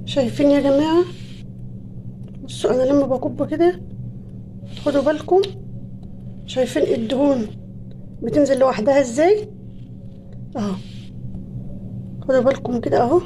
شايفين يا جماعة؟ بصوا انا لما بكب كده خدوا بالكم. شايفين الدهون بتنزل لوحدها ازاي؟ اهو، خدوا بالكم كده اهو.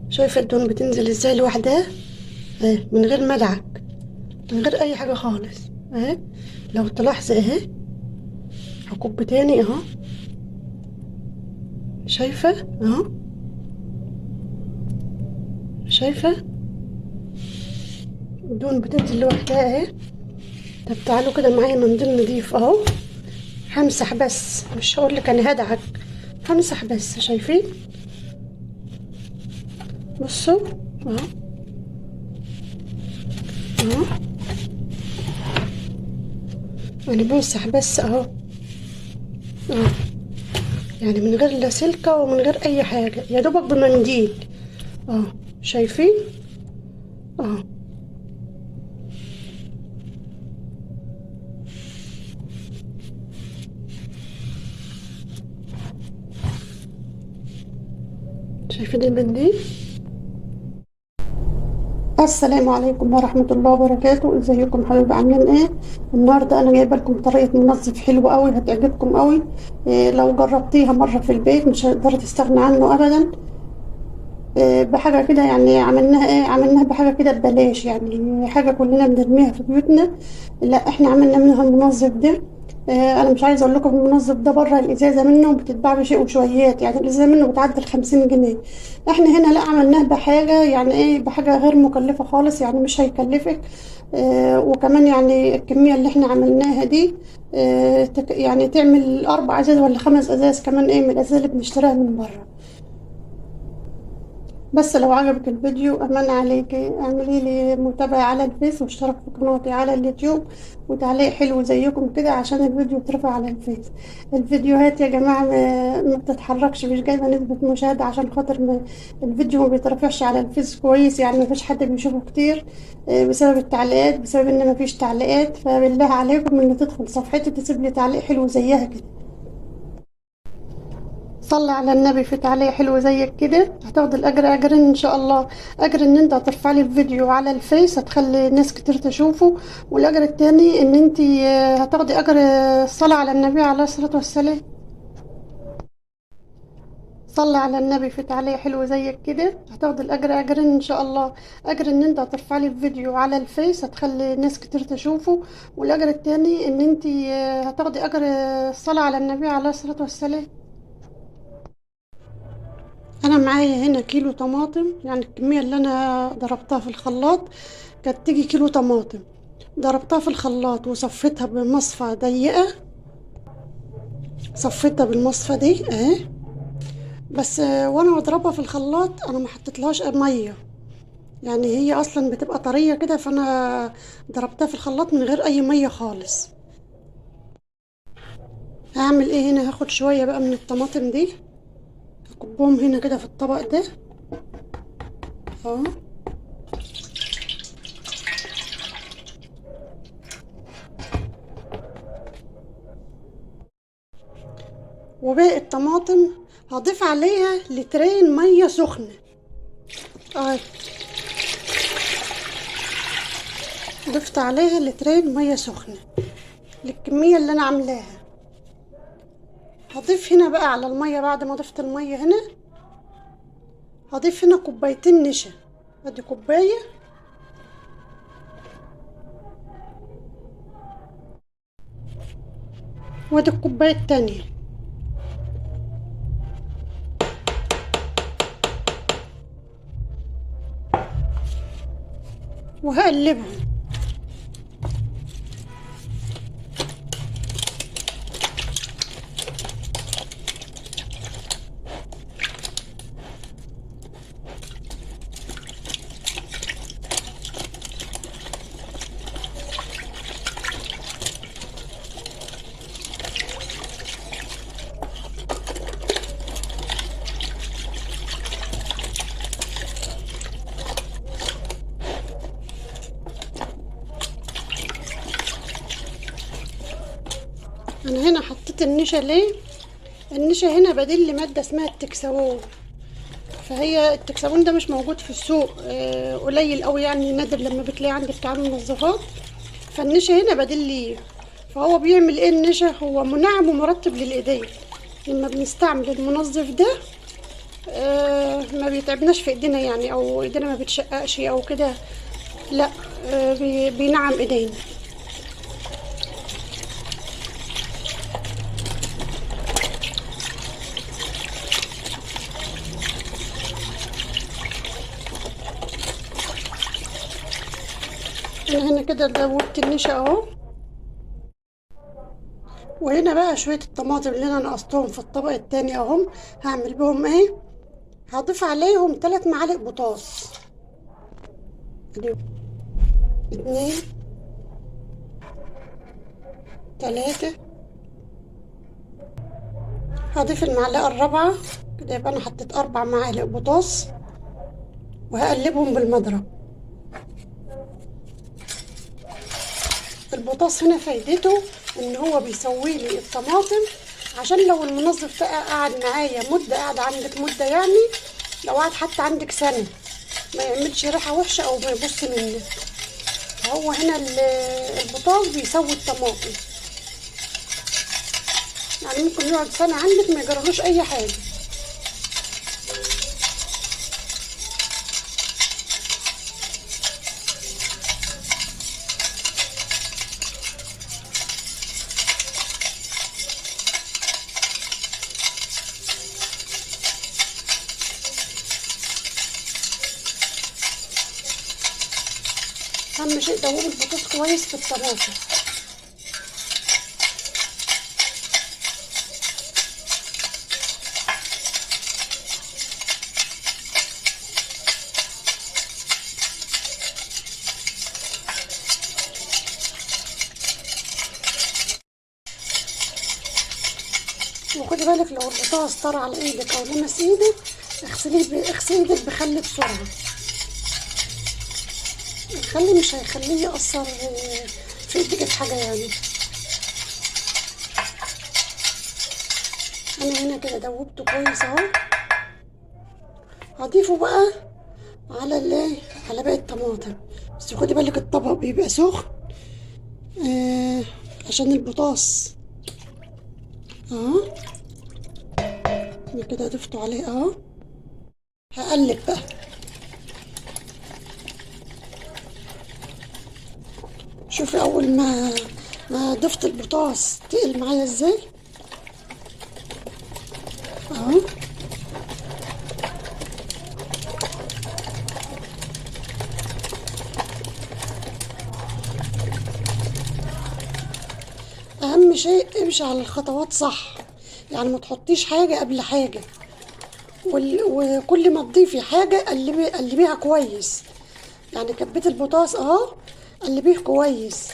شايفة الدهون بتنزل ازاي لوحدها اهي، من غير ما ادعك، من غير اي حاجة خالص اهي. لو تلاحظي اهي، هكب تاني اهو. شايفة اهو، شايفة الدهون بتنزل لوحدها اهي. طب تعالوا كده معايا منديل نضيف اهو، همسح بس، مش هقول لك انا هدعك، همسح بس. شايفين؟ بصوا اهو، اهو انا بمسح بس اهو، اهو. يعني من غير لا سلكة ومن غير اي حاجة، يا دوبك بمنديل اهو. شايفين؟ اهو. شايفين المنديل؟ السلام عليكم ورحمة الله وبركاته. ازيكم حبايبي، عاملين ايه؟ النهارده انا جايبه لكم طريقة منظف حلو قوي، هتعجبكم قوي. إيه، لو جربتيها مرة في البيت مش هتقدري تستغنى عنه ابدا. بحاجة كده يعني، عملناها ايه، عملناها بحاجة كده ببلاش، يعني حاجة كلنا بنرميها في بيوتنا، لا احنا عملنا منها المنظف ده. انا مش عايزه اقول لكم المنظف ده بره الازازه منه بتتباع بشيء وشويات، يعني الازازه منه بتعدي 50 جنيه. احنا هنا لا، عملناه بحاجه يعني ايه، بحاجه غير مكلفه خالص، يعني مش هيكلفك. وكمان يعني الكميه اللي احنا عملناها دي يعني تعمل 4 ازاز ولا 5 ازاز كمان، ايه، من الازاز اللي بنشتريها من بره. بس لو عجبك الفيديو امان عليكي اعملي لي متابعة على الفيس، واشترك في قناتي على اليوتيوب، وتعليق حلو زيكم كده عشان الفيديو يترفع على الفيس. الفيديوهات يا جماعة ما بتتحركش، مش جايبة نسبة مشاهدة عشان خاطر الفيديو ما بيترفعش على الفيس كويس، يعني ما فيش حد بيشوفه كتير بسبب التعليقات، بسبب ان ما فيش تعليقات. فبالله عليكم ان تدخل صفحتي تسيب لي تعليق حلو زيها كده. صلي على النبي، في تعليق حلو زيك كده هتاخد الاجر، اجرين ان شاء الله. اجر ان انت هترفع لي الفيديو على الفيس، هتخلي ناس كتير تشوفه. والاجر التاني ان انت هتاخدي اجر الصلاة على النبي عليه الصلاة والسلام. صلي على النبي، في تعليق حلو زيك كده هتاخد الاجر، اجرين ان شاء الله. اجر ان انت هترفع لي الفيديو على الفيس، هتخلي ناس كتير تشوفه. والاجر التاني ان انت هتاخدي اجر الصلاة على النبي عليه الصلاة والسلام. انا معايا هنا كيلو طماطم، يعني الكميه اللي انا ضربتها في الخلاط كانت تيجي كيلو طماطم. ضربتها في الخلاط وصفيتها بمصفى ضيقه، صفيتها بالمصفى دي اهي. بس وانا بضربها في الخلاط انا ما حطيتلهاش ميه، يعني هي اصلا بتبقى طريه كده، فانا ضربتها في الخلاط من غير اي ميه خالص. هعمل ايه هنا، هاخد شويه بقى من الطماطم دي، هكبهم هنا كده في الطبق ده اهو. وباقي الطماطم هضيف عليها لترين ميه سخنه اهي. ضفت عليها لترين ميه سخنه للكميه اللي انا عاملاها. هضيف هنا بقى على الميه، بعد ما ضفت الميه هنا هضيف هنا كوبايتين نشا. ادي كوبايه، وادي الكوبايه التانية، وهقلبهم. انا هنا حطيت النشا ليه؟ النشا هنا بديل لماده اسمها التكسوول، فهي التكسبون ده مش موجود في السوق، قليل قوي يعني، نادر لما بتلاقي عندك بتاع منظفات. فالنشا هنا بديل ليه. فهو بيعمل ايه النشا؟ هو منعم ومرطب للايدين. لما بنستعمل المنظف ده ما بيتعبناش في ايدينا يعني، او ايدينا ما بتشققش او كده، لا. بينعم ايدينا. انا هنا كده دوبت النشا اهو. وهنا بقى شوية الطماطم اللي انا نقصتهم في الطبق التاني اهم. هعمل بهم ايه؟ هضيف عليهم 3 معالق بطاطس. ادي 2 3. هضيف المعلقة الرابعة كده، يبقى انا حطيت 4 معالق بطاطس. وهقلبهم بالمضرب. البطاطس هنا فايدته ان هو بيسوي لي الطماطم، عشان لو المنظف ده قعد معايا مدة، قعد عندك مدة يعني، لو قعد حتى عندك سنة ما يعملش ريحة وحشة او ما يبص منك. هو هنا البطاطس بيسوي الطماطم، يعني ممكن يقعد سنة عندك ما يجرالوش اي حاجة. اهم شيء دوبي البطاطس كويس في الطماطم. وخدي بالك لو البطاطس طار على ايدك او لمس ايدك، اغسلي ايدك بخل بسرعة. الخل مش هيخليه يأثر في ايدك في حاجة يعني. انا هنا كده دوبته كويس اهو. هضيفه بقى على باقي الطماطم. بس خدي بالك الطبق بيبقى سخن آه عشان البطاطس اهو. انا كده ضفته عليه اهو. هقلب بقى. شوفي اول ما ضفت البطاطس تقل معايا ازاي اهو. اهم شيء امشي على الخطوات صح، يعني ما تحطيش حاجه قبل حاجه. وكل ما تضيفي حاجه قلبيها كويس. يعني كبيت البطاطس اهو، قلبيه كويس.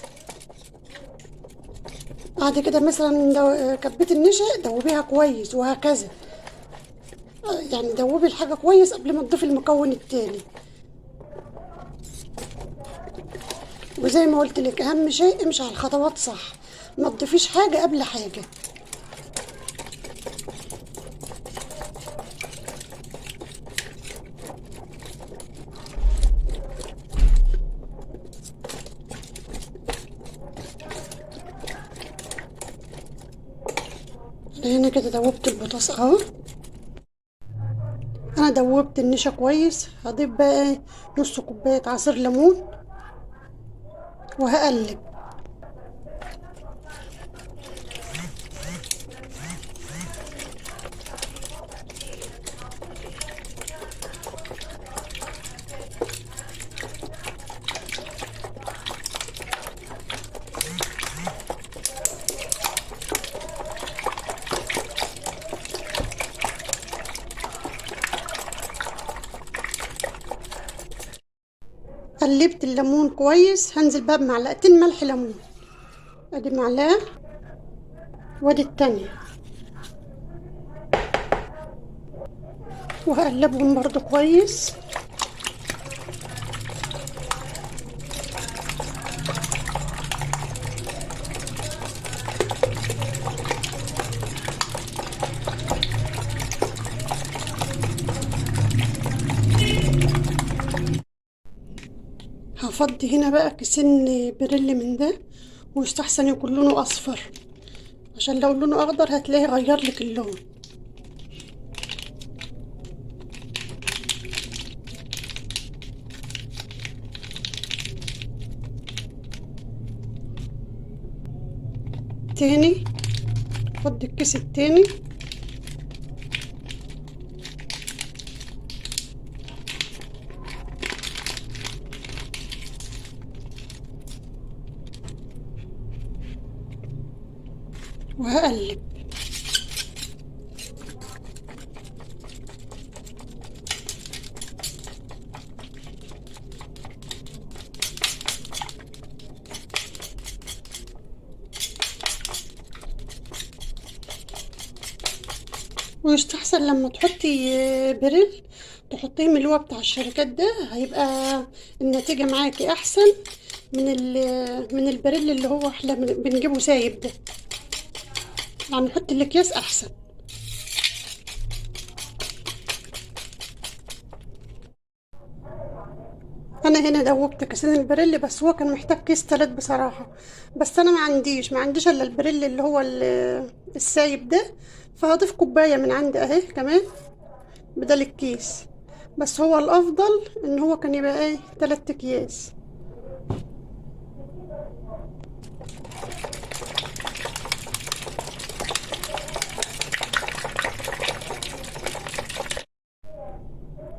بعد كده مثلا كبيت النشا دوبيها كويس، وهكذا. يعني دوبي الحاجه كويس قبل ما تضيفي المكون التاني. وزي ما قلت لك اهم شيء امشي على الخطوات صح، ما تضيفيش حاجه قبل حاجه. انا هنا كده دوبت البطاطس اهو. انا دوبت النشا كويس. هضيف بقى نص كوبايه عصير ليمون وهقلب. قلبت الليمون كويس. هنزل بقى بمعلقتين ملح ليمون. ادي معلقه وادي التانية. وهقلبهم برضو كويس. هفضي هنا بقى كيسين بريل من ده، ويستحسن يكون لونه اصفر، عشان لو لونه اخضر هتلاقيه غير لك اللون. تاني خد الكيس التاني، وهقلب. ويستحسن لما تحطي بريل تحطيه من اللي هو بتاع الشركات ده، هيبقى النتيجة معاكي احسن من البريل اللي هو احنا بنجيبه سايب ده، يعني نحط الاكياس احسن. انا هنا دوبت كيسين البريل، بس هو كان محتاج كيس تلات بصراحة، بس انا ما عنديش الا البريل اللي هو السايب ده، فهضيف كوباية من عندي اهي كمان بدل الكيس. بس هو الافضل ان هو كان يبقى ايه 3 اكياس.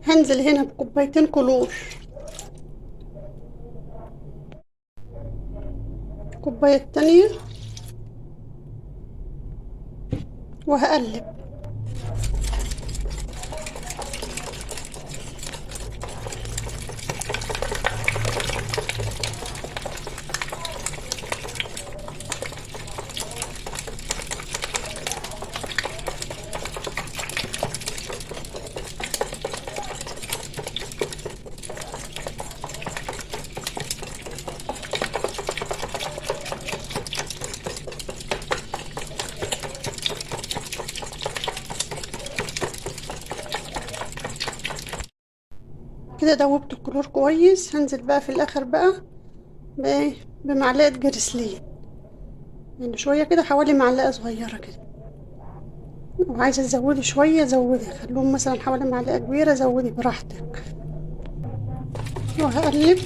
هنزل هنا بكوبايتين كلور، الكوباية التانية، وهقلب. كده دوبت الكلور كويس. هنزل بقى في الاخر بقى بايه بمعلقة جريسلين، يعني شوية كده، حوالي معلقة صغيرة كده. وعايزة تزودي شوية زودي، خلوهم مثلا حوالي معلقة كبيرة، زودي براحتك. وهقلب.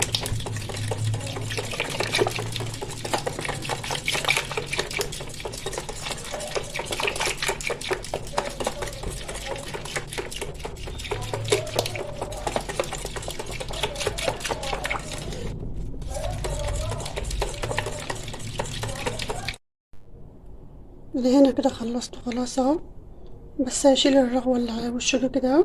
اللي هنا كده خلصته خلاص اهو، بس هشيل الرغوة اللي على وشه ده كده اهو.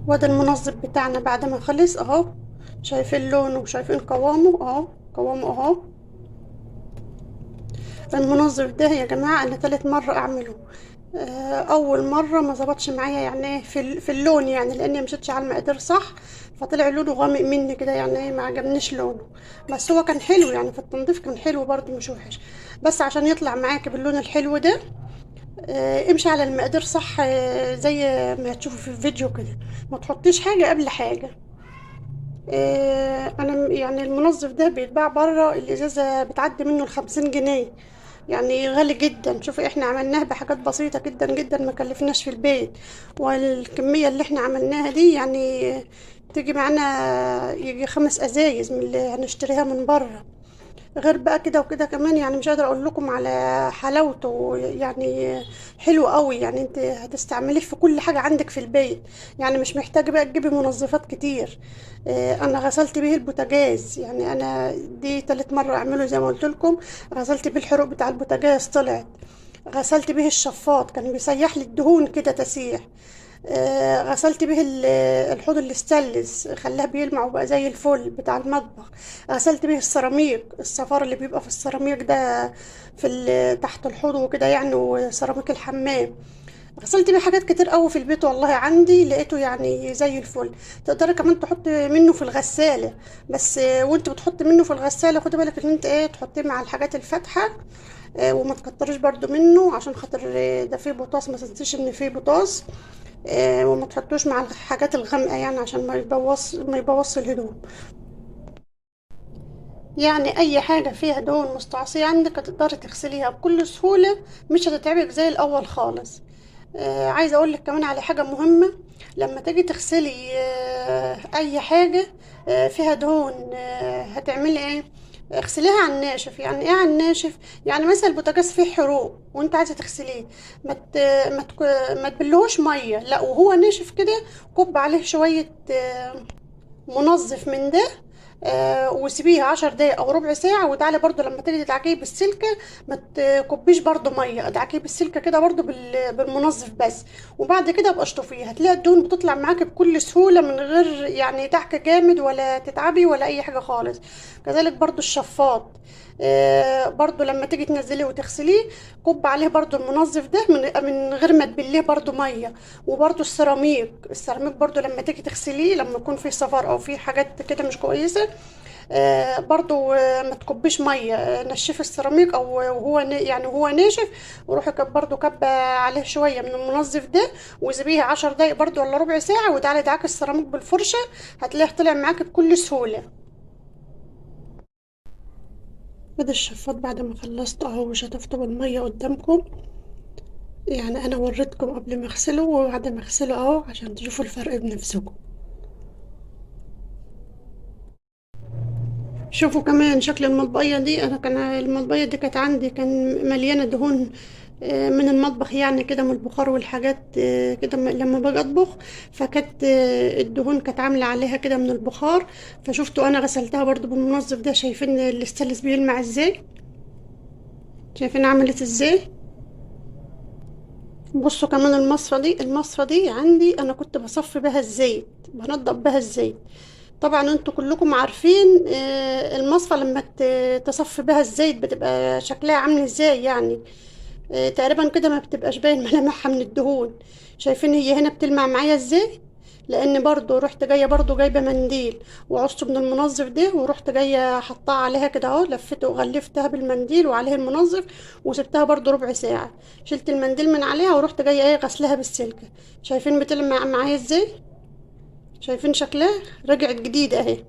وده المنظف بتاعنا بعد ما خلص اهو. شايفين لونه وشايفين قوامه اهو، قوامه اهو. المنظف ده يا جماعة انا تالت مرة اعمله. اول مرة ما ظبطش معايا، يعني ايه في اللون، يعني لاني مشيتش على المقادير صح، فطلع لونه غامق مني كده، يعني ايه ما عجبنيش لونه. بس هو كان حلو، يعني في التنظيف كان حلو برضه مش وحش. بس عشان يطلع معاكي باللون الحلو ده امشي على المقادير صح، زي ما هتشوفوا في الفيديو كده. ما تحطيش حاجة قبل حاجة. انا يعني المنظف ده بيتباع بره، الازازة بتعدي منه ال50 جنيه، يعني غالي جدا. شوفي احنا عملناه بحاجات بسيطة جدا جدا، ما كلفناش في البيت، والكمية اللي احنا عملناها دي يعني تيجي معانا يجي 5 ازايز من اللي هنشتريها من بره. غير بقى كده وكده كمان، يعني مش قادره اقول لكم على حلاوته، يعني حلو قوي، يعني انت هتستعمليه في كل حاجه عندك في البيت، يعني مش محتاجه بقى تجيبي منظفات كتير. انا غسلت بيه البوتاجاز، يعني انا دي تالت مره اعمله زي ما قلت لكم. غسلت بيه الحروق بتاع البوتاجاز طلعت. غسلت بيه الشفاط، كان بيسيح لي الدهون كده تسيح. غسلت به الحوض الاستانلس، خلاه بيلمع وبقى زي الفل بتاع المطبخ. غسلت به السيراميك، الصفار اللي بيبقى في السيراميك ده تحت الحوض وكده يعني، وسيراميك الحمام. غسلت بيه حاجات كتير قوي في البيت والله، عندي لقيته يعني زي الفل. تقدري كمان تحطي منه في الغسالة، بس وانت بتحطي منه في الغسالة خدي بالك ان انت ايه تحطيه مع الحاجات الفاتحة. وما تكتريش برضو منه عشان خاطر ده فيه بوتاص، ما تنسيش ان فيه بوتاص. وما تحطوش مع الحاجات الغامقة يعني عشان ما يبوظش الهدوم. يعني اي حاجة فيها دهون مستعصية عندك هتقدري تغسليها بكل سهولة، مش هتتعبك زي الاول خالص. عايزة اقول لك كمان على حاجة مهمة. لما تيجي تغسلي اي حاجة فيها دهون، هتعملي ايه؟ اغسليها على الناشف. يعني ايه على الناشف؟ يعني مثلا البوتاجاز فيه حروق وانت عايزه تغسليه، ما ت... ما, تك... ما تبلوش ميه، لا وهو ناشف كده كب عليه شويه منظف من ده. وسيبيه 10 دقايق او ربع ساعه، وتعالي برضو لما تيجي تدعكيه بالسلكه ما تكبيش برضو ميه، ادعكيه بالسلكه كده برضو بالمنظف بس. وبعد كده ابقى اشطفيه، هتلاقي الدهون بتطلع معاكي بكل سهوله من غير يعني دعك جامد ولا تتعبي ولا اي حاجه خالص. كذلك برضو الشفاط، برضو لما تيجي تنزليه وتغسليه كب عليه برضو المنظف ده من غير ما تبليه برضو ميه. وبرضو السيراميك برضو لما تيجي تغسليه لما يكون فيه صفار او فيه حاجات كده مش كويسه، برضو ما تكبيش ميه، نشفي السيراميك او يعني وهو ناشف، وروحي برضو كب عليه شويه من المنظف ده، وسيبيه 10 دقايق برضو ولا ربع ساعه، وتعالي دعكي السيراميك بالفرشه هتلاقيه طلع معاكي بكل سهوله. كده الشفاط بعد ما خلصت اهو شطفته بالميه قدامكم. يعني انا وريتكم قبل ما اغسله وبعد ما اغسله اهو عشان تشوفوا الفرق بنفسكم. شوفوا كمان شكل المطبقية دي، انا كان المطبقية دي كانت عندي كان مليانة دهون من المطبخ يعني كده، من البخار والحاجات كده لما باجي اطبخ. فكانت الدهون كانت عاملة عليها كده من البخار. فشفتوا انا غسلتها برضو بالمنظف ده، شايفين الاستانلس بيلمع ازاي؟ شايفين عملت ازاي؟ بصوا كمان المصفى دي عندي انا كنت بصفي بها الزيت، بنضف بها الزيت. طبعا انتوا كلكم عارفين المصفى لما تصفي بها الزيت بتبقى شكلها عامل ازاي يعني. تقريبا كده ما بتبقاش باين ملامحها من الدهون. شايفين هي هنا بتلمع معايا ازاي؟ لان برضو رحت جايه برضو جايبه منديل وعصته من المنظف ده، ورحت جايه حطاه عليها كده اهو، لفته وغلفتها بالمنديل وعليه المنظف، وسبتها برضو ربع ساعه. شلت المنديل من عليها ورحت جايه ايه غسلها بالسلكه. شايفين بتلمع معايا ازاي؟ شايفين شكلها رجعت جديده اهي.